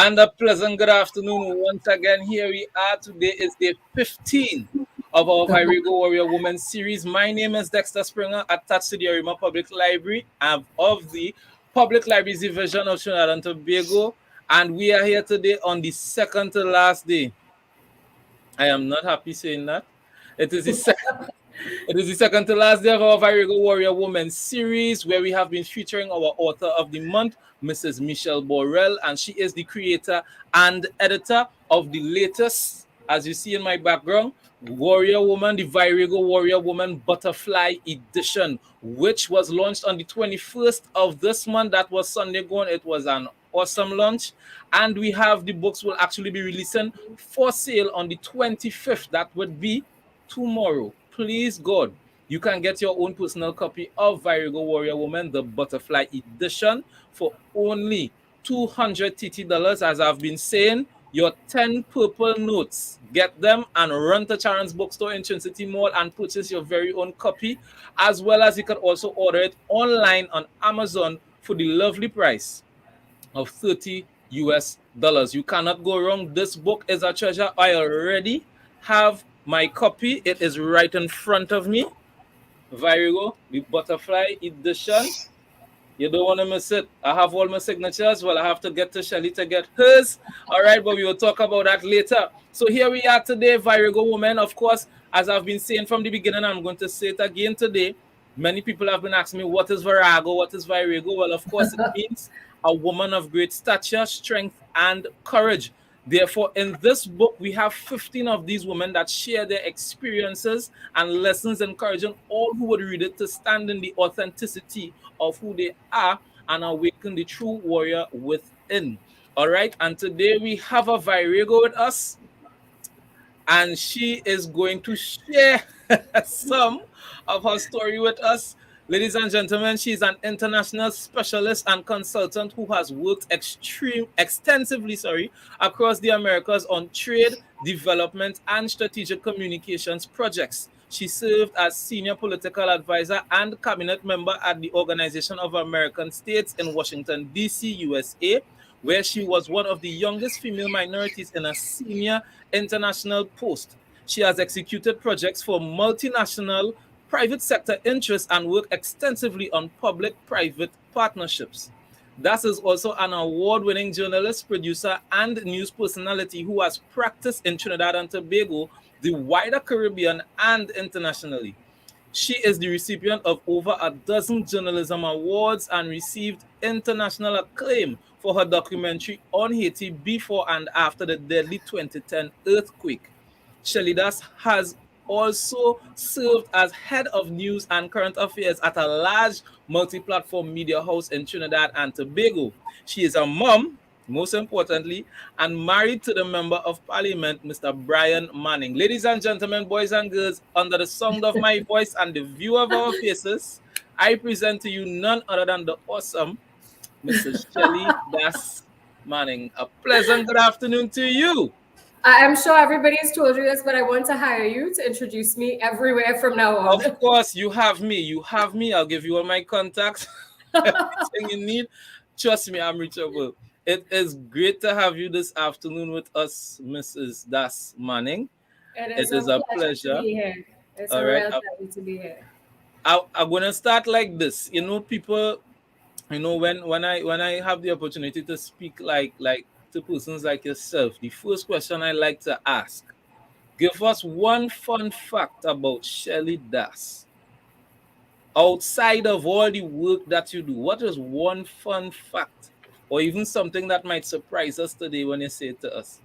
And a pleasant good afternoon once again. Here we are. Today is day 15 of our Virago Warrior Woman series. My name is Dexter Springer, attached to the Arima Public Library of the Public Libraries Division of Trinidad and Tobago. And we are here today on the second to last day. I am not happy saying that. It is the second. It is the second to last day of our Virago Warrior Woman series, where we have been featuring our author of the month, Mrs. Michelle Borrell, and she is the creator and editor of the latest, as you see in my background, Warrior Woman, the Virago Warrior Woman Butterfly Edition, which was launched on the 21st of this month. That was Sunday gone. It was an awesome launch. And we have the books will actually be releasing for sale on the 25th. That would be tomorrow. Please God, you can get your own personal copy of Virago Warrior Woman, the Butterfly Edition, for only $200 as I've been saying. Your 10 purple notes, get them and run to Charon's bookstore in Trinity Mall and purchase your very own copy, as well as you can also order it online on Amazon for the lovely price of $30. You cannot go wrong. This book is a treasure. I already have my copy. It is right in front of me. Virago, the Butterfly Edition. You don't want to miss it. I have all my signatures. Well, I have to get to Shelly to get hers. All right, but we will talk about that later. So here we are today, Virago Woman. Of course, as I've been saying from the beginning, I'm going to say it again today. Many people have been asking me, what is Virago? What is Virago? Well, of course, it means a woman of great stature, strength, and courage. Therefore, in this book, we have 15 of these women that share their experiences and lessons, encouraging all who would read it to stand in the authenticity of who they are and awaken the true warrior within. All right, and today we have a Virago with us, and she is going to share some of her story with us. Ladies and gentlemen, she's an international specialist and consultant who has worked extensively across the Americas on trade, development, and strategic communications projects. She served as senior political advisor and cabinet member at the Organization of American States in Washington, D.C., USA, where she was one of the youngest female minorities in a senior international post. She has executed projects for multinational private sector interests and worked extensively on public-private partnerships. Das is also an award-winning journalist, producer, and news personality who has practiced in Trinidad and Tobago, the wider Caribbean, and internationally. She is the recipient of over a dozen journalism awards and received international acclaim for her documentary on Haiti before and after the deadly 2010 earthquake. Shelly Dass has also served as head of news and current affairs at a large multi-platform media house in Trinidad and Tobago. She is a mom, most importantly, and married to the Member of Parliament, Mr. Brian Manning. Ladies and gentlemen, boys and girls, under the sound of my voice and the view of our faces, I present to you none other than the awesome Mrs. Shelly Dass Manning. A pleasant good afternoon to you. I'm sure everybody's told you this, but I want to hire you to introduce me everywhere from now on. Of course, you have me. You have me. I'll give you all my contacts. Everything you need. Trust me, I'm reachable. It is great to have you this afternoon with us, Mrs. Dass Manning. It is a pleasure to be here. It's all a real pleasure to be here. I'm gonna start like this. You know, people. You know, when I have the opportunity to speak like to persons like yourself, the first question I like to ask: give us one fun fact about Shelly Dass. Outside of all the work that you do, what is one fun fact, or even something that might surprise us today when you say it to us?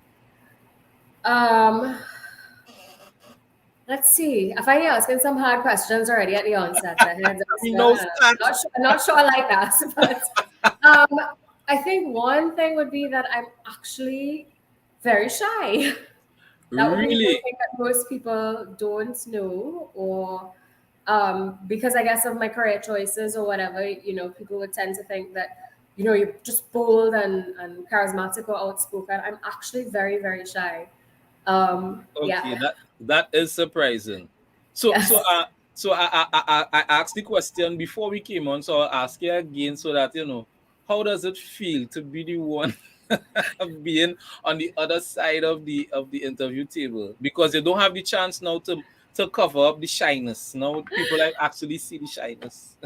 Let's see. I find you asking some hard questions already at the onset. I'm not sure I like that. But I think one thing would be that I'm actually very shy. That would be Really? something that most people don't know, or because I guess of my career choices or whatever, people would tend to think that, you're just bold and charismatic or outspoken. I'm actually very, very shy. Okay, Yeah. that is surprising. So Yes. I asked the question before we came on, so I'll ask you again so that how does it feel to be the one being on the other side of the interview table, because you don't have the chance now to cover up the shyness. Now people like actually see the shyness.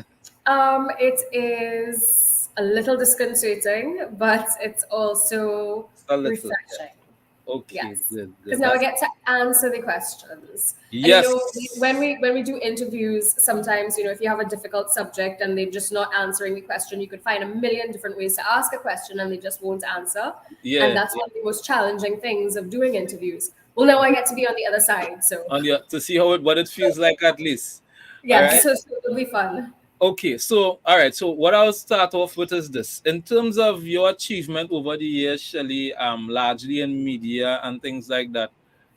It is a little disconcerting, but it's also Just a little, yeah. refreshing. Okay, Yes, good, because good. now I That's get to answer the questions. And when yes, we do interviews, sometimes if you have a difficult subject and they're just not answering the question, you could find a million different ways to ask a question and they just won't answer. And yeah, that's yeah. one of the most challenging things of doing interviews. Well, now I get to be on the other side, so On the to see how it what it feels like at least. All yes, right. so it'll be fun. Okay, so all right, so what I'll start off with is this. In terms of your achievement over the years, Shelly, largely in media and things like that,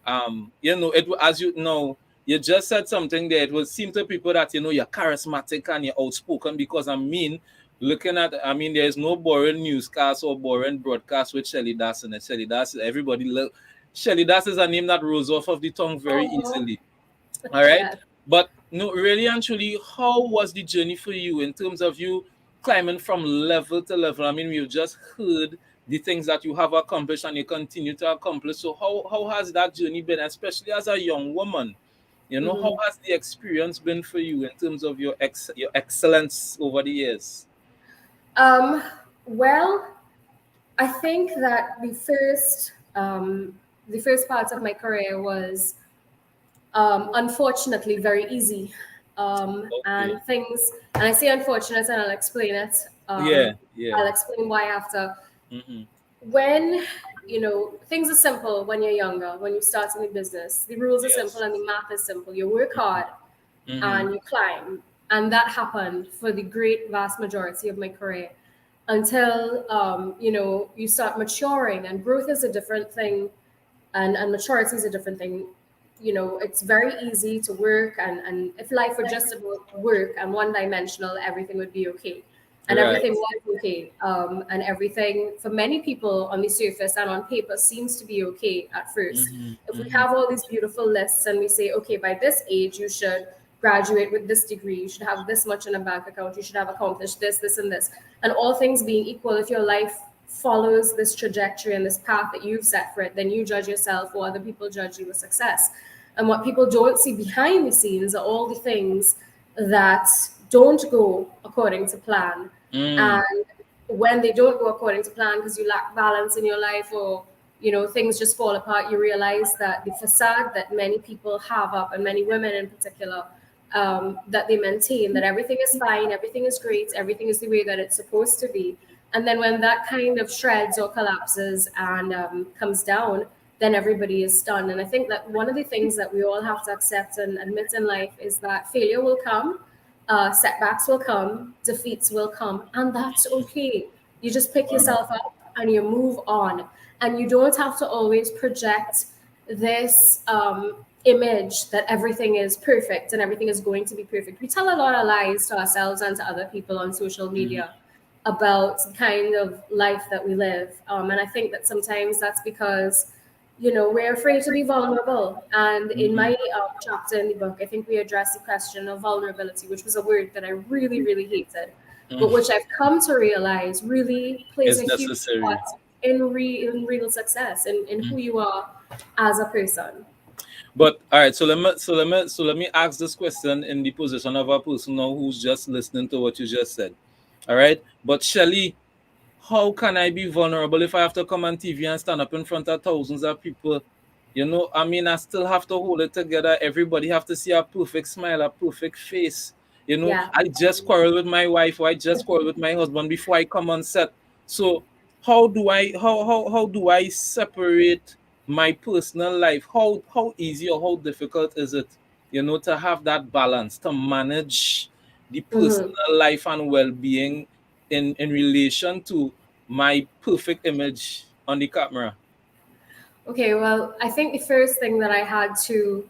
it as you know, you just said something there. It will seem to people that you're charismatic and you're outspoken because I mean, there's no boring newscast or boring broadcast with Shelly Dass in it. Shelly Dass, Shelly Dass is a name that rolls off of the tongue very Oh, easily. All right. yes. But no, really and truly, how was the journey for you in terms of you climbing from level to level? I mean, we've just heard the things that you have accomplished and you continue to accomplish. So how has that journey been, especially as a young woman? How Mhm. has the experience been for you in terms of your excellence over the years? Um, well, I think that the first part of my career was unfortunately very easy. Okay. And I say unfortunate, and I'll explain it. Yeah, yeah. I'll explain why after. Mm-hmm. When things are simple when you're younger, when you start in the business, the rules are simple Yes. and the math is simple. You work hard Mm-hmm. and you climb, and that happened for the great vast majority of my career until you start maturing, and growth is a different thing, and maturity is a different thing. It's very easy to work, and if life were just about work and one dimensional, everything would be okay. And Right. everything was okay. And everything for many people on the surface and on paper seems to be okay at first. Mm-hmm. If we Mm-hmm. have all these beautiful lists and we say, okay, by this age, you should graduate with this degree, you should have this much in a bank account, you should have accomplished this, this, and this. And all things being equal, if your life follows this trajectory and this path that you've set for it, then you judge yourself or other people judge you with success. And what people don't see behind the scenes are all the things that don't go according to plan. Mm. And when they don't go according to plan because you lack balance in your life, or things just fall apart, you realize that the facade that many people have up, and many women in particular, that they maintain, that everything is fine, everything is great, everything is the way that it's supposed to be. And then when that kind of shreds or collapses and comes down, then everybody is stunned. And I think that one of the things that we all have to accept and admit in life is that failure will come, setbacks will come, defeats will come, and that's okay. You just pick Wow. yourself up and you move on. And you don't have to always project this image that everything is perfect and everything is going to be perfect. We tell a lot of lies to ourselves and to other people on social Mhm. media about the kind of life that we live. And I think that sometimes that's because we're afraid to be vulnerable. And in my Mhm. chapter in the book, I think we address the question of vulnerability, which was a word that I really, really hated, but Mm. which I've come to realize really plays It's a huge necessary. part in real success, in who you are as a person. But all right, so let me ask this question in the position of a person now who's just listening to what you just said. All right, but Shelly, how can I be vulnerable if I have to come on TV and stand up in front of thousands of people? I mean, I still have to hold it together. Everybody have to see a perfect smile, a perfect face. Yeah. I just quarrel with my wife or I just quarrel with my husband before I come on set. So how do I separate my personal life? How easy or how difficult is it, to have that balance, to manage the Hmm. personal life and well-being in relation to my perfect image on the camera? Okay, well, I think the first thing that I had to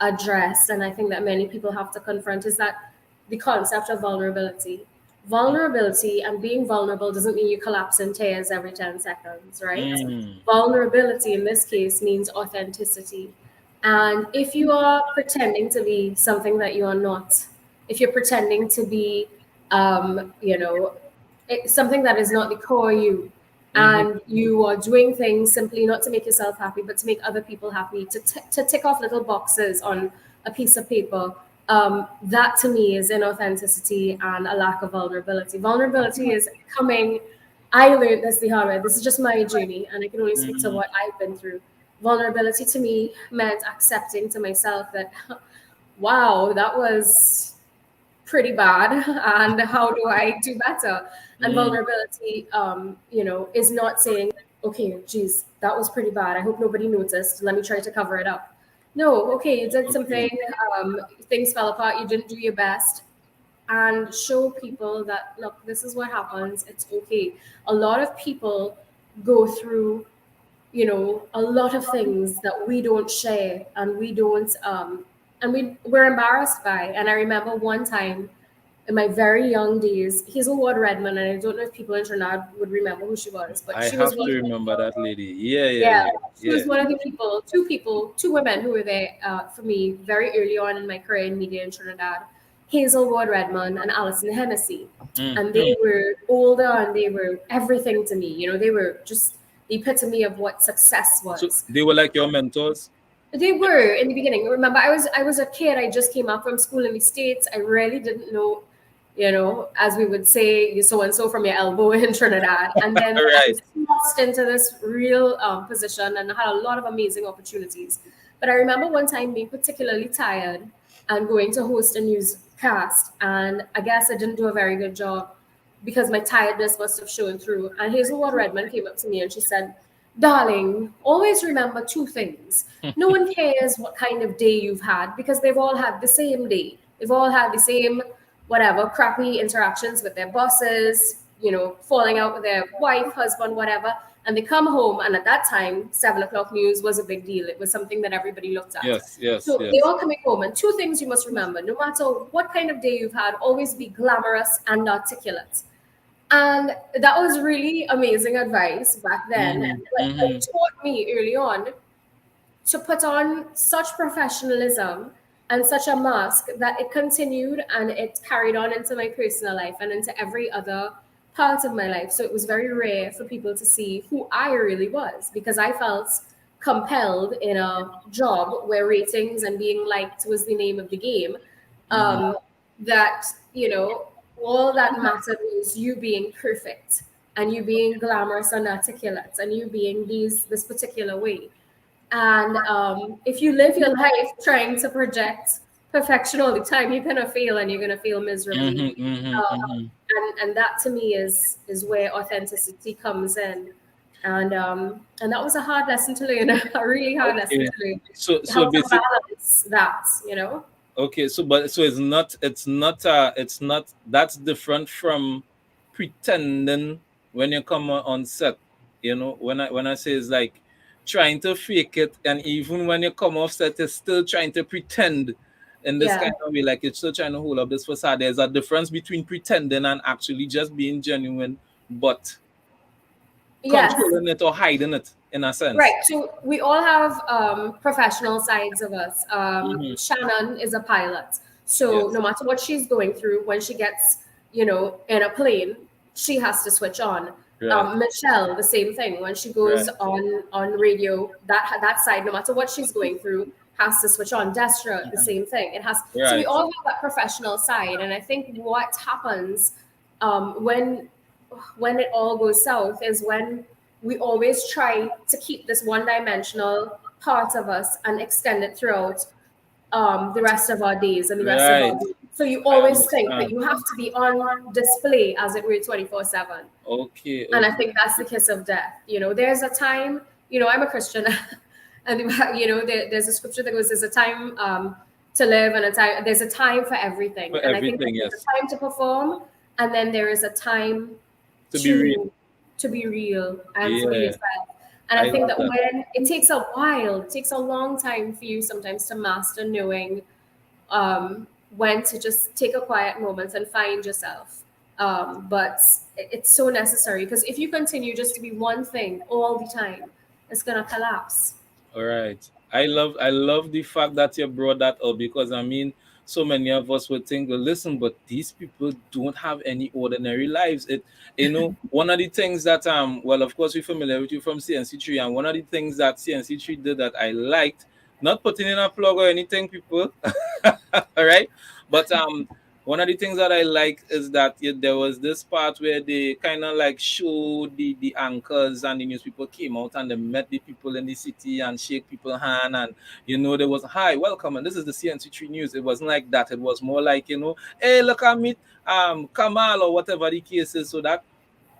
address, and I think that many people have to confront, is that the concept of vulnerability. Vulnerability and being vulnerable doesn't mean you collapse in tears every 10 seconds, right? Mm. Vulnerability in this case means authenticity. And if you are pretending to be something that you are not, if you're pretending to be, um, you know, something that is not the core you, and you are doing things simply not to make yourself happy, but to make other people happy, to tick off little boxes on a piece of paper. That to me is inauthenticity and a lack of vulnerability. Vulnerability is coming. I learned this the hard way. This is just my journey, and I can only speak to what I've been through. Vulnerability to me meant accepting to myself that, wow, that was pretty bad, and how do I do better? And vulnerability, is not saying, okay, geez, that was pretty bad. I hope nobody noticed. Let me try to cover it up. No, okay, you did something, things fell apart, you didn't do your best, and show people that, look, this is what happens, it's okay. A lot of people go through, a lot of things that we don't share, and we don't, we're embarrassed by. And I remember one time in my very young days, Hazelwood Redmond, and I don't know if people in Trinidad would remember who she was, but I she was have one to of the remember people. that lady. Yeah, yeah, Yeah, yeah, she was yeah. one of the people, two women who were there for me very early on in my career in media in Trinidad. Hazelwood Redmond and Alison Hennessy. And they were older and they were everything to me. They were just the epitome of what success So was. they were like your mentors. They were in the beginning. Remember, I was a kid. I just came up from school in the States. I really didn't know, as we would say, so and so from your elbow in Trinidad. And then All I right. was thrust into this real position and had a lot of amazing opportunities. But I remember one time being particularly tired and going to host a newscast. And I guess I didn't do a very good job because my tiredness must have shown through. And Hazelwood Redmond came up to me and she said, darling, always remember two things. No one cares what kind of day you've had because they've all had the same day. They've all had the same, whatever, crappy interactions with their bosses, falling out with their wife, husband, whatever. And they come home, and at that time, 7 o'clock news was a big deal. It was something that everybody looked at. Yes, yes, So they yes. all coming home, and two things you must remember: no matter what kind of day you've had, always be glamorous and articulate. And that was really amazing advice back then. But it taught me early on to put on such professionalism and such a mask that it continued and it carried on into my personal life and into every other part of my life. So it was very rare for people to see who I really was because I felt compelled in a job where ratings and being liked was the name of the game. Um, that, all that mattered was you being perfect and you being glamorous and articulate and you being this particular way. And if you live your life trying to project perfection all the time, you're gonna fail and you're gonna fail miserably. And that to me is where authenticity comes in. And that was a hard lesson to learn, a really hard lesson Okay. to learn. So How to basic. balance that. Okay. So it's not that's different from pretending when you come on set. When I say it's like trying to fake it, and even when you come off set, it's still trying to pretend in this Yeah. kind of way, like it's still trying to hold up this facade. There's a difference between pretending and actually just being genuine, but Yes. controlling it or hiding it in a Right. sense. So we all have professional sides of us. Shannon is a pilot. So Yes. no matter what she's going through, when she gets, in a plane, she has to switch on. Right. Michelle, the same thing. When she goes Right. on radio, that side, no matter what she's going through, has to switch on. Destra, the same thing. It has. So we Right. all have that professional side, and I think what happens when it all goes south is when we always try to keep this one-dimensional part of us and extend it throughout the rest of our days and the rest of our Right. week. So you I always think that understand. you have to be on display, as it were, 24/7. Okay. And I Okay. think that's the kiss of death. There's a time, I'm a Christian, and, there's a scripture that goes, there's a time to live and there's a time for everything. For And I think that everything, there's a yes. time to perform, and then there is a time To be real. to be real and to be Yeah. yourself. And I I think love that that. when it takes a while, it takes a long time for you sometimes to master knowing when to just take a quiet moment and find yourself. But it's so necessary because if you continue just to be one thing all the time, it's gonna collapse. All right. I love the fact that you brought that up, because I mean, so many of us would think, well, listen, but these people don't have any ordinary lives. One of the things that well, of course, we're familiar with you from CNC3, and one of the things that CNC3 did that I liked, not putting in a plug or anything, people, all right, but one of the things that I like is that there was this part where they kind of like showed the anchors and the news people came out and they met the people in the city and shake people's hand, and there was, hi, welcome, and this is the CNC3 news. It wasn't like that. It was more like, hey, look at me, Kamal, or whatever the case is. So that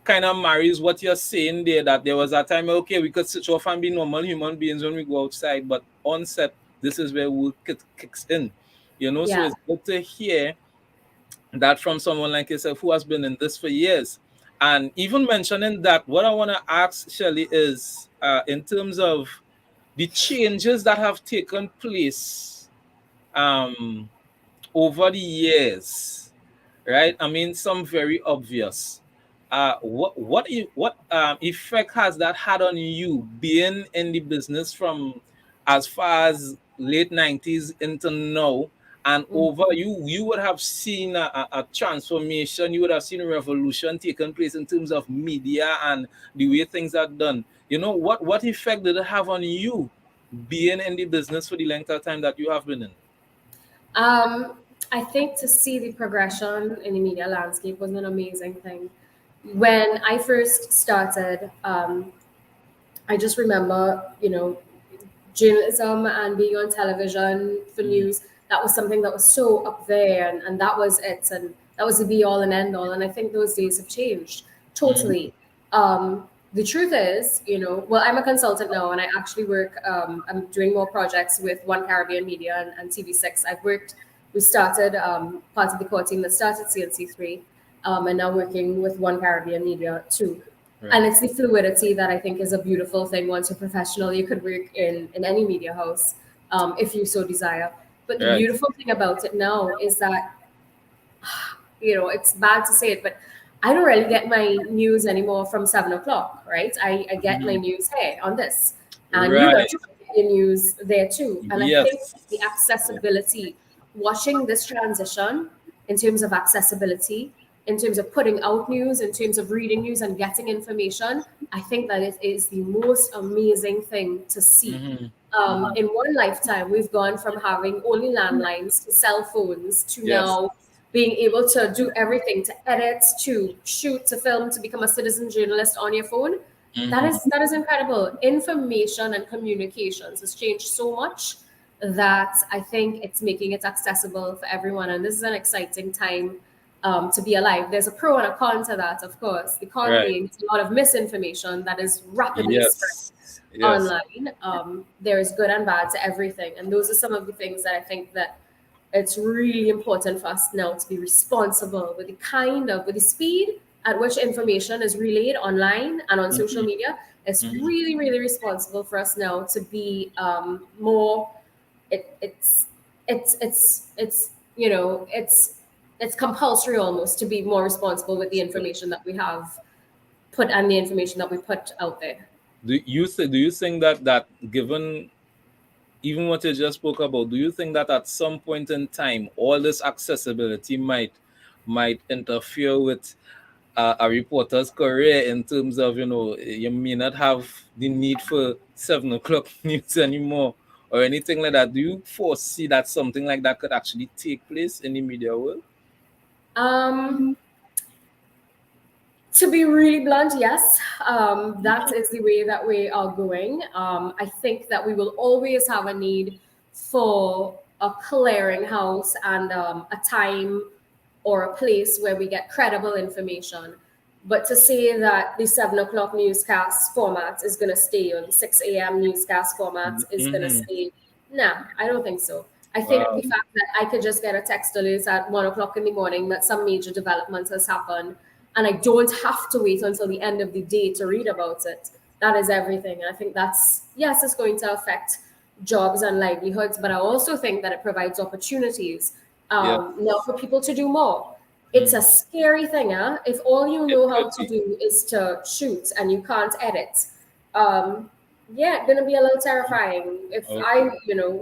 kind of marries what you're saying there, that there was a time, okay, we could switch off and be normal human beings when we go outside, but on set, this is where wood kicks in. So Yeah. it's good to hear that from someone like yourself who has been in this for years. And even mentioning that, what I want to ask Shelly is, in terms of the changes that have taken place um, over the years, right? I mean, some very obvious. What effect has that had on you being in the business from as far as late 90s into now? And over, you would have seen a transformation, you would have seen a revolution taking place in terms of media and the way things are done. What effect did it have on you being in the business for the length of time that you have been in? Um, I think to see the progression in the media landscape was an amazing thing. When I first started, I just remember, journalism and being on television for Mhm. news, that was something that was so up there, and that was it, and that was the be all and end all. And I think those days have changed Mhm. totally. The truth is, well, I'm a consultant now, and I actually work, I'm doing more projects with One Caribbean Media and TV6. We started part of the core team that started CNC3, and now working with One Caribbean Media too. And Right. it's the fluidity that I think is a beautiful thing. Once you're professional, you could work in any media house, if you so desire. But the Right. beautiful thing about it now is that, it's bad to say it, but I don't really get my news anymore from 7 o'clock, right? I get my Mhm. news here on this. And you Right. guys get your news there too. And I think Yes. the Yeah. accessibility, watching this transition in terms of accessibility, in terms of putting out news, in terms of reading news and getting information, I think that it is the most amazing thing to see. Mhm. In one lifetime, we've gone from having only landlines to cell phones to Yes. now being able to do everything, to edit, to shoot, to film, to become a citizen journalist on your phone. Mhm. That is incredible. Information and communications has changed so much that I think it's making it accessible for everyone. And this is an exciting time to be alive. There's a pro and a con to that, of course. The con Right. being it's a lot of misinformation that is rapidly spread Yes. Yes. online. There is good and bad to everything, and those are some of the things that I think that it's really important for us now to be responsible with with the speed at which information is relayed online and on social Mhm. media. It's Mhm. really, really responsible for us now to be more. It, it's it's compulsory almost to be more responsible with the information that we have put and the information that we put out there. Do you think that given even what you just spoke about, do you think that at some point in time all this accessibility might interfere with a reporter's career, in terms of, you may not have the need for 7 o'clock news anymore or anything like that? Do you foresee that something like that could actually take place in the media world? Um, To be really blunt, yes, that is the way that we are going. I think that we will always have a need for a clearinghouse and a time or a place where we get credible information. But to say that the 7 o'clock newscast format is going to stay, or the 6 a.m. newscast format is going to Mm-hmm. stay, nah, I don't think so. I think the Wow. fact that I could just get a text alert at 1 o'clock in the morning that some major development has happened, and I don't have to wait until the end of the day to read about it. That is everything. And I think that's, yes, it's going to affect jobs and livelihoods, but I also think that it provides opportunities Yes. now for people to do more. It's Mm. a scary thing, huh? If all you It know how could to be. do is to shoot and you can't edit, um, yeah, it's gonna be a little terrifying. If Okay. I,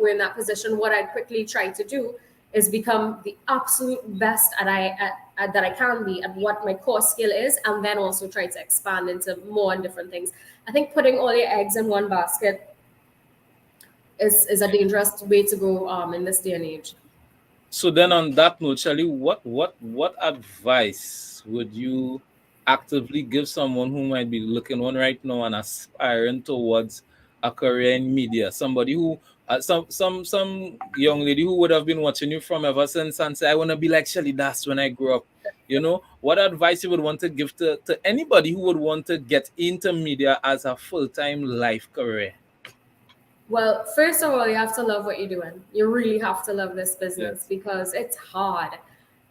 were in that position, what I'd quickly try to do is become the absolute best that I can be at what my core skill is, and then also try to expand into more and different things. I think putting all your eggs in one basket is a dangerous way to go in this day and age. So then, on that note, Shelly, what advice would you actively give someone who might be looking on right now and aspiring towards a career in media? Somebody who, some young lady who would have been watching you from ever since and say, "I want to be like Shelly Das when I grow up." You know, what advice you would want to give to anybody who would want to get into media as a full-time life career? Well, first of all, you have to love what you're doing. You really have to love this business Yes. because it's hard.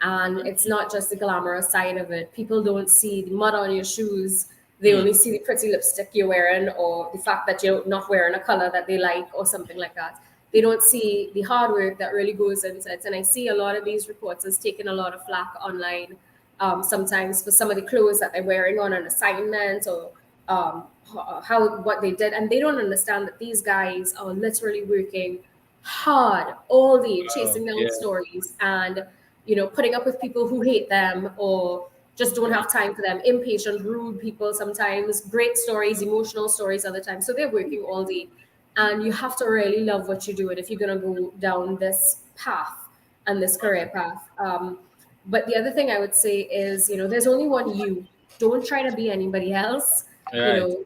And it's not just the glamorous side of it. People don't see the mud on your shoes. They Hmm. only see the pretty lipstick you're wearing or the fact that you're not wearing a color that they like or something like that. They don't see the hard work that really goes into it. And I see a lot of these reporters taking a lot of flack online sometimes for some of the clothes that they're wearing on an assignment or how what they did, and they don't understand that these guys are literally working hard all day, Oh, chasing down yeah. stories and putting up with people who hate them or just don't have time for them, impatient, rude people sometimes, great stories, emotional stories other times. So they're working all day, and you have to really love what you do it if you're going to go down this path and this career path. But the other thing I would say is, there's only one you. Don't try to be anybody else. you Right. know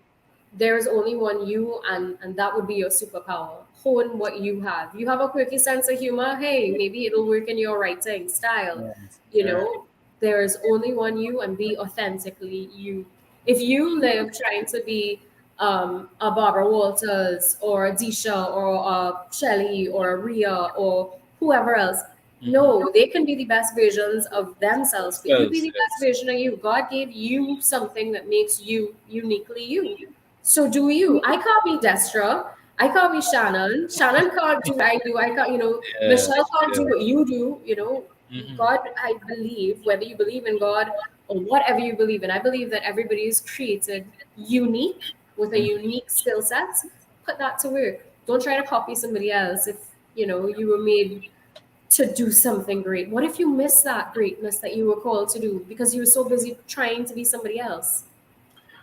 there's only one you, and that would be your superpower. Hone what you have. You have a quirky sense of humor, hey, maybe it'll work in your writing style. Right. you Right. know there's only one you, and be authentically you. If you live trying to be a Barbara Walters or a Disha or a Shelly or a Ria or whoever else, Mhm. no, they can be the best versions of themselves, but you be Selves, the best yes. version of you. God gave you something that makes you uniquely you. So do you. I can't be Destra. I can't be Shannon. Shannon can't do what I do. I can't, Yeah. Michelle can't Yeah. do what you do. Mhm. God, I believe, whether you believe in God or whatever you believe in, I believe that everybody is created unique with a Mhm. unique skill set. Put that to work. Don't try to copy somebody else if, you were made to do something great. What if you miss that greatness that you were called to do because you were so busy trying to be somebody else?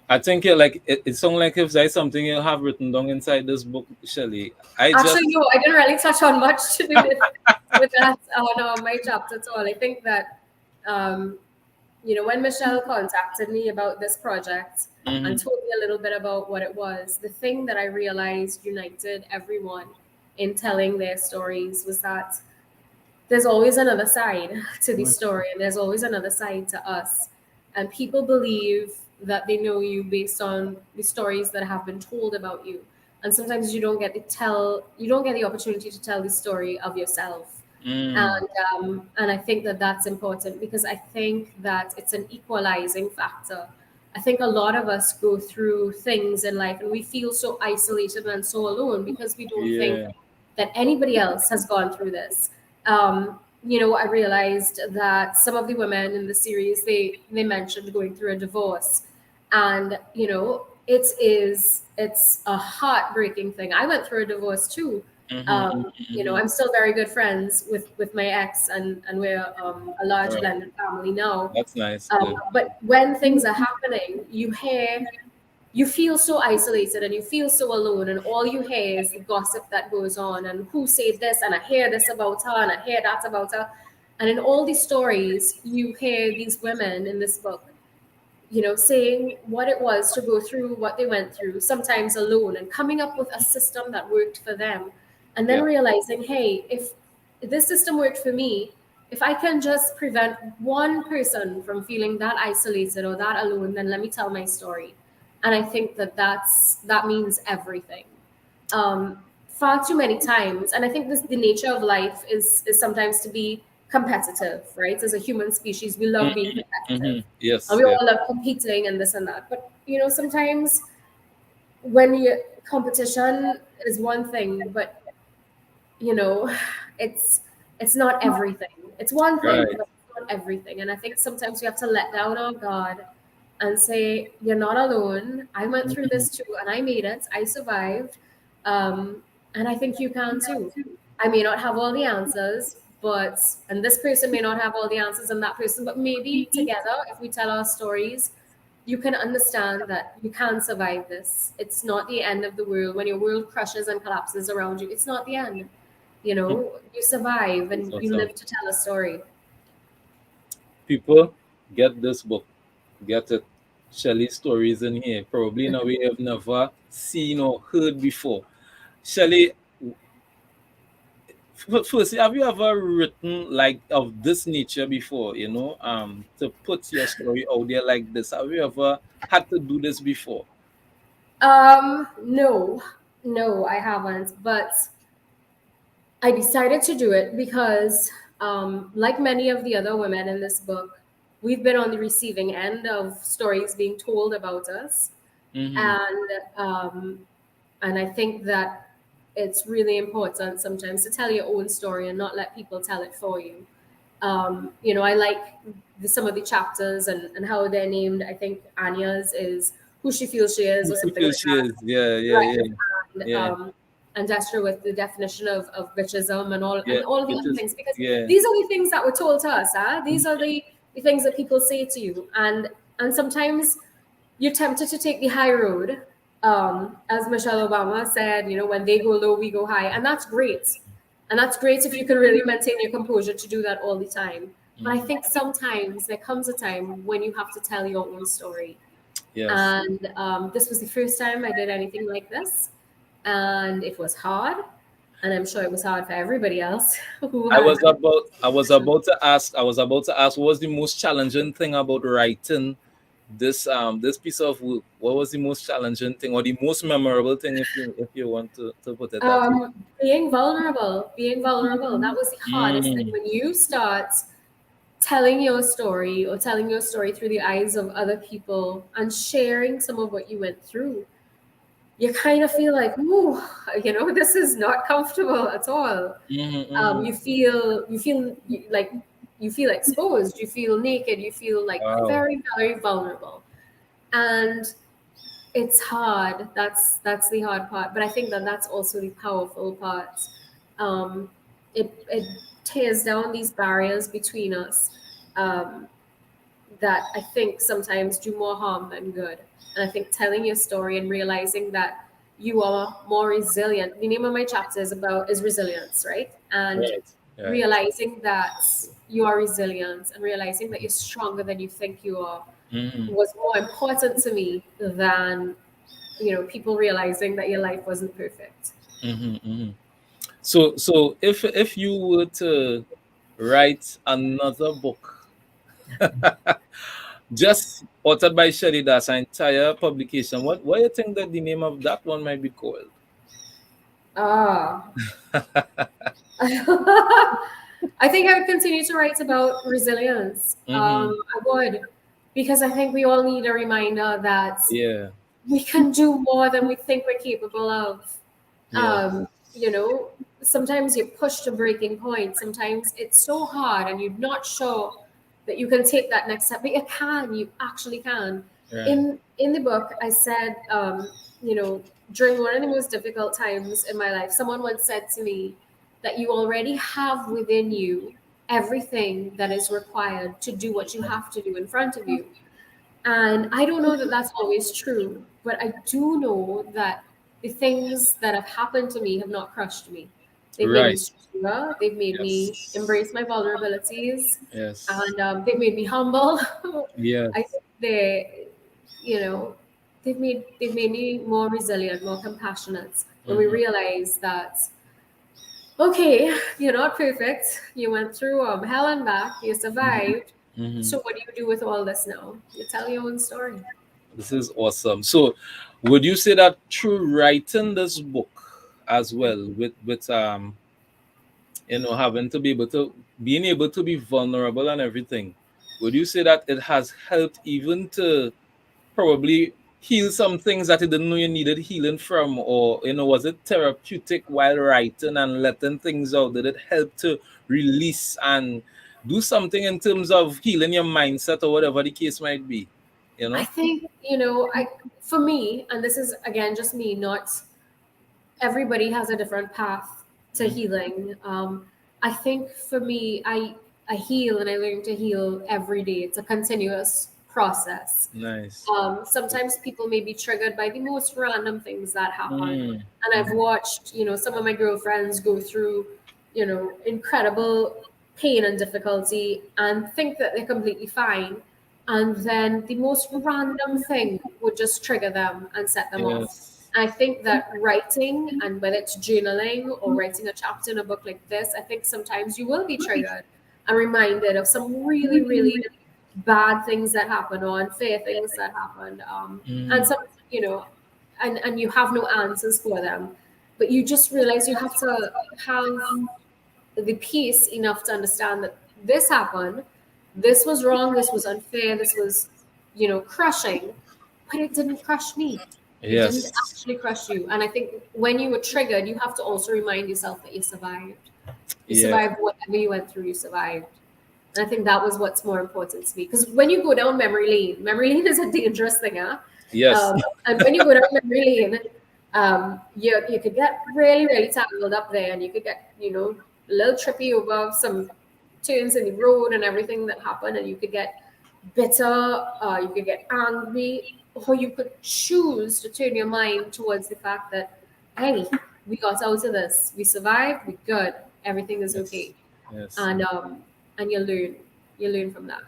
I think it sounds like if there's something you have written down inside this book, Shelly. I Actually, just no, I didn't really touch on much to do with that on my chapter at all. I think that, um, when Michelle contacted me about this project and Mhm. told me a little bit about what it was, the thing that I realized united everyone in telling their stories was that there's always another side to the story, and there's always another side to us. And people believe that they know you based on the stories that have been told about you. And sometimes you don't get the opportunity to tell the story of yourself. Mm. And I think that that's important because I think that it's an equalizing factor. I think a lot of us go through things in life and we feel so isolated and so alone because we don't think Yeah. that anybody else has gone through this. I realized that some of the women in the series, they mentioned going through a divorce, and it's a heartbreaking thing. I went through a divorce too. Mhm. Mhm. Mhm. I'm still very good friends with my ex, and we're a All large right. blended family now. That's nice. Good. But when things are happening, you feel so isolated and you feel so alone, and all you hear is the gossip that goes on and who said this, and I hear this about her and I hear that about her. And in all these stories, you hear these women in this book, saying what it was to go through what they went through, sometimes alone, and coming up with a system that worked for them. And then Yeah. realizing, hey, if this system worked for me, if I can just prevent one person from feeling that isolated or that alone, then let me tell my story. And I think that that means everything. Far too many times, and I think the nature of life is sometimes to be competitive, right? As a human species, we love being Mhm. competitive, Mhm. and Yes. we Yes. all love competing and this and that. But sometimes when you competition is one thing, but you know, it's it's not everything. It's one thing, Right. but it's not everything. And I think sometimes we have to let down our guard and say, "You're not alone. I went through Mhm. this too, and I made it. I survived, and I think you can too. I may not have all the answers, and this person may not have all the answers, and that person, but maybe together, if we tell our stories, you can understand that you can survive this. It's not the end of the world. When your world crushes and collapses around you, it's not the end. You survive That's and you awesome. live to tell a story. People, get this book. Get it. Shelly stories in here. Probably in a way I've never seen or heard before. Shelly, firstly, have you ever written like of this nature before? To put your story out there like this. Have you ever had to do this before? No, no, I haven't. But I decided to do it because, like many of the other women in this book, we've been on the receiving end of stories being told about us, Mm-hmm. and I think that it's really important sometimes to tell your own story and not let people tell it for you. I like some of the chapters and how they're named. I think Anya's is who she feels she is, Who or she something feels like she that. is. Yeah, yeah, Right. yeah, And, yeah, and Destra with the definition of bitchism yeah. and all of the Which other is things, because yeah. these are the things that were told to us. These are the things that people say to you, and sometimes you're tempted to take the high road. As Michelle Obama said, when they go low, we go high. And that's great. And that's great if you can really maintain your composure to do that all the time. But I Mm, think sometimes there comes a time when you have to tell your own story. yes. And this was the first time I did anything like this. And it was hard. And I'm sure it was hard for everybody else who I had. was about I was about to ask what was the most challenging thing about writing this piece of work? What was the most challenging thing or the most memorable thing if you want to put it that way? Being vulnerable. That was the hardest thing. Mm, When you start telling your story or telling your story through the eyes of other people and sharing some of what you went through, you kind of feel like, ooh, this is not comfortable at all. mm, mm. Like you feel exposed, you feel naked, you feel like Wow. very, very vulnerable. And it's hard. That's the hard part. But I think that that's also the powerful part. Um, it tears down these barriers between us. Um, that I think sometimes do more harm than good. And I think telling your story and realizing that you are more resilient. The name of my chapter is resilience, right? And Right. Right. realizing that you are resilient and realizing that you're stronger than you think you are Mm, was more important to me than people realizing that your life wasn't perfect. mm, mm. So if you were to write another book, just authored by Shelly Das, an entire publication, what do you think that the name of that one might be called? Ah. I think I would continue to write about resilience. Mm-hmm. I would, because I think we all need a reminder that Yeah. we can do more than we think we're capable of. Yes. Um, you know, sometimes you're pushed to breaking point. Sometimes it's so hard and you're not sure that you can take that next step, but you actually can. Right. In the book, I said, during one of the most difficult times in my life, someone once said to me that you already have within you everything that is required to do what you have to do in front of you. And I don't know that that's always true, but I do know that the things that have happened to me have not crushed me. They've made me Right. stronger. They've made me Yes. embrace my vulnerabilities, Yes. and they've made me humble. I Yes. think you know, they've made me more resilient, more compassionate. When we Mm-hmm. realize that, okay, you're not perfect. You went through hell and back. You survived. Mm-hmm. So what do you do with all this now? You tell your own story. This is awesome. So, would you say that through writing this book as well, with having to be able to being able to be vulnerable and everything, would you say that it has helped even to probably heal some things that you didn't know you needed healing from, or was it therapeutic while writing and letting things out? Did it help to release and do something in terms of healing your mindset or whatever the case might be? You I know? think, for me, and this is again just me, not everybody has a different path to Mhm. healing. I think for me, I heal and I learn to heal every day. It's a continuous process. Nice. Sometimes people may be triggered by the most random things that happen. Mm. And I've watched, some of my girlfriends go through, incredible pain and difficulty and think that they're completely fine. And then the most random thing would just trigger them and set them off. Yes. I think that writing, and whether it's journaling or writing a chapter in a book like this, I think sometimes you will be triggered and reminded of some really, really bad things that happen or unfair things that happen. And Mm. some, you know, and you have no answers for them. But you just realize you have to have the peace enough to understand that this happened, this was wrong, this was unfair, this was, crushing, but it didn't crush me. It didn't Yes. actually crush you. And I think when you were triggered, you have to also remind yourself that you survived. You Yeah. survived whatever you went through, you survived. And I think that was what's more important to me. Because when you go down memory lane is a dangerous thing, huh? Yes. And when you go down memory lane, you could get really, really tangled up there, and you could get, a little trippy over some turns in the road and everything that happened, and you could get bitter, you could get angry, or you could choose to turn your mind towards the fact that, hey, we got out of this, we survived, we good, everything is Yes. okay, Yes. and you learn from that.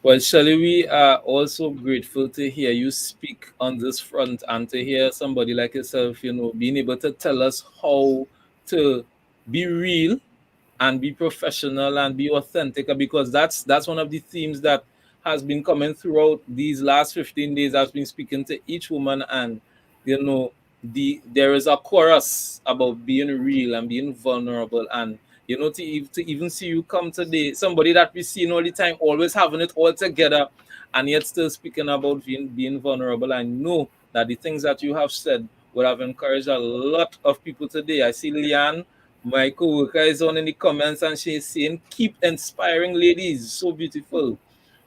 Well, Shelley, we are also grateful to hear you speak on this front and to hear somebody like yourself, being able to tell us how to be real and be professional and be authentic, because that's one of the themes that has been coming throughout these last 15 days. I've been speaking to each woman, and there is a chorus about being real and being vulnerable, and to even see you come today, somebody that we see all the time, always having it all together, and yet still speaking about being vulnerable. I know that the things that you have said would have encouraged a lot of people today. I see Leanne, my co-worker, is on in the comments, and she's saying, keep inspiring ladies. So beautiful.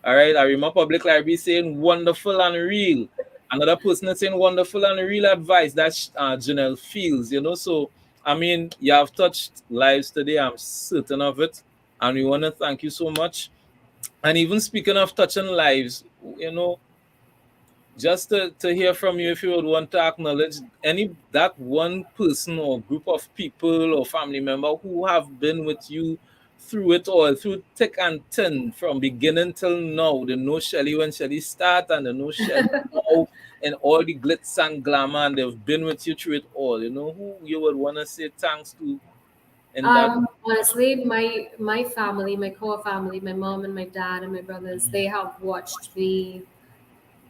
All right. Arima Public Library saying wonderful and real. Another person is saying wonderful and real advice. That's Janelle Fields, So, I mean, you have touched lives today. I'm certain of it. And we want to thank you so much. And even speaking of touching lives, just to hear from you, if you would want to acknowledge that one person or group of people or family member who have been with you through it all, through thick and thin, from beginning till now. They know Shelly when Shelly started, and they know Shelly now, and all the glitz and glamour, and they've been with you through it all. Who you would want to say thanks to in that? Honestly, my family, my core family, my mom and my dad and my brothers, they have watched me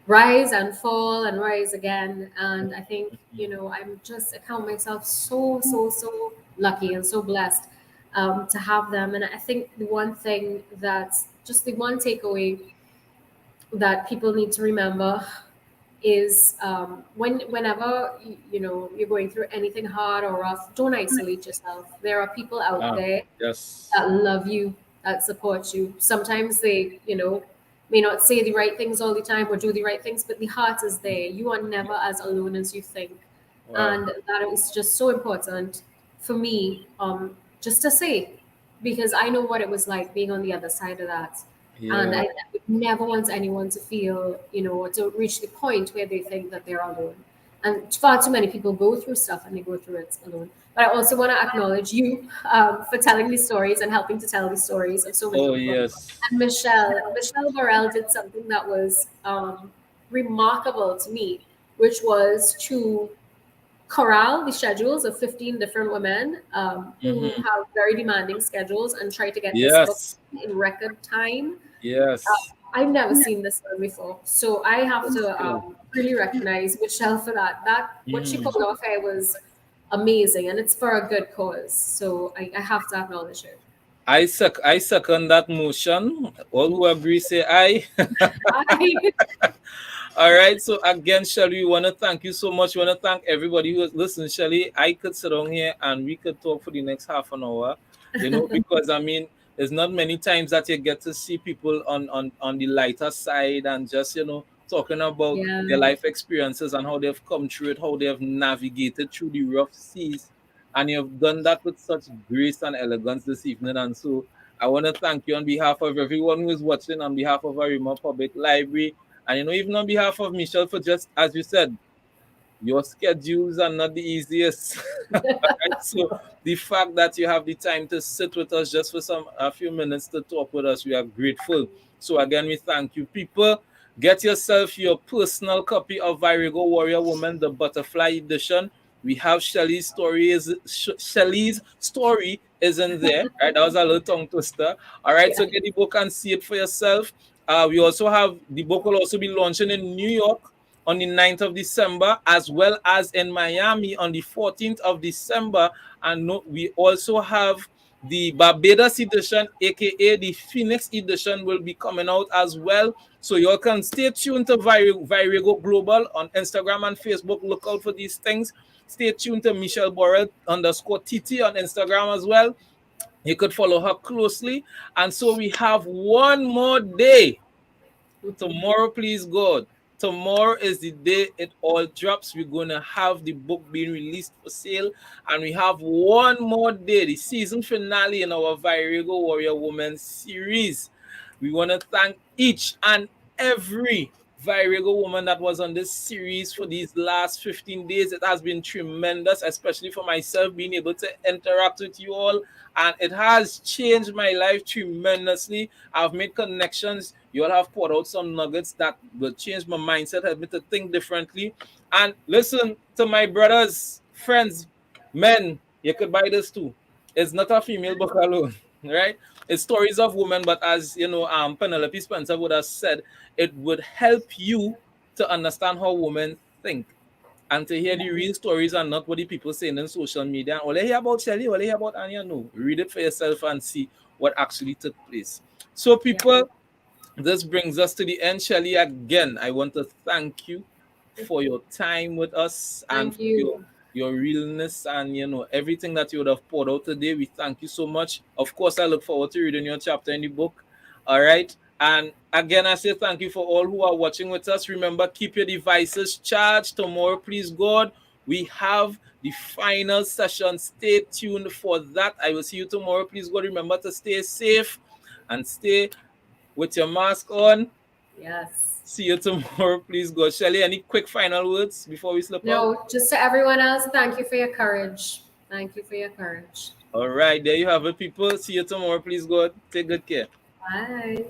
rise and fall and rise again. And I think, I count myself so, so, so lucky and so blessed to have them. And I think the one thing that's just the one takeaway that people need to remember is whenever you're going through anything hard or rough, don't isolate yourself. There are people out Ah, there yes. that love you, that support you. Sometimes they, may not say the right things all the time or do the right things, but the heart is there. You are never as alone as you think. Wow. And that is just so important for me, just to say, because I know what it was like being on the other side of that. And Yeah. I would never want anyone to feel, or to reach the point where they think that they're alone. And far too many people go through stuff and they go through it alone. But I also want to acknowledge you for telling these stories and helping to tell these stories of so many Oh, people. yes. And Michelle Burrell did something that was remarkable to me, which was to corral the schedules of 15 different women who Mm-hmm. have very demanding schedules and try to get this book Yes. in record time. Yes. I've never seen this one before, so I have to Cool. really recognize Michelle for that. That what she Mm. pulled off here was amazing, and it's for a good cause. So I have to acknowledge her. I second that motion. All who agree say aye. I, All right. So again, Shelly, we want to thank you so much. We want to thank everybody who has listened. Shelly, I could sit down here and we could talk for the next half an hour. Because I mean, there's not many times that you get to see people on the lighter side and just talking about yeah, their life experiences and how they've come through it, how they have navigated through the rough seas. And you've done that with such grace and elegance this evening. And so I want to thank you on behalf of everyone who is watching, on behalf of Arima Public Library, and even on behalf of Michelle, for just, as you said, your schedules are not the easiest. Right? So the fact that you have the time to sit with us just for a few minutes to talk with us, we are grateful. So again, we thank you. People, get yourself your personal copy of Virago Warrior Woman, the Butterfly Edition. We have Shelly's story is in there. Right? That was a little tongue twister. All right, Yeah. so get the book and see it for yourself. We also have the book will also be launching in New York on the 9th of December, as well as in Miami on the 14th of December. And we also have the Barbados edition, aka the Phoenix edition, will be coming out as well. So you all can stay tuned to Virago Global on Instagram and Facebook. Look out for these things. Stay tuned to Michelle Borrell _TT on Instagram as well. You could follow her closely. And so we have one more day. Tomorrow, please God. Tomorrow is the day it all drops. We're going to have the book being released for sale. And we have one more day, the season finale in our Virago Warrior Woman series. We want to thank each and every Virago woman that was on this series for these last 15 days. It has been tremendous, especially for myself, being able to interact with you all. And it has changed my life tremendously. I've made connections. You all have poured out some nuggets that will change my mindset, help me to think differently. And listen to my brothers, friends, men, you could buy this too. It's not a female book alone, right? It's stories of women, but as you know, Penelope Spencer would have said, it would help you to understand how women think and to hear the real stories and not what the people saying in social media. And all I hear about Shelly, all I hear about Anya, no. Read it for yourself and see what actually took place. So, Yeah. people, this brings us to the end. Shelly, again, I want to thank you for your time with us and Thank for your you. your realness and everything that you would have poured out today. We thank you so much. Of course, I look forward to reading your chapter in the book. All right. And again, I say thank you for all who are watching with us. Remember, keep your devices charged. Tomorrow, please God, we have the final session. Stay tuned for that. I will see you tomorrow. Please God, remember to stay safe and stay with your mask on. Yes. See you tomorrow. Please God. Shelly, any quick final words before we slip out? No, just to everyone else, thank you for your courage. Thank you for your courage. All right. There you have it, people. See you tomorrow. Please God. Take good care. Bye.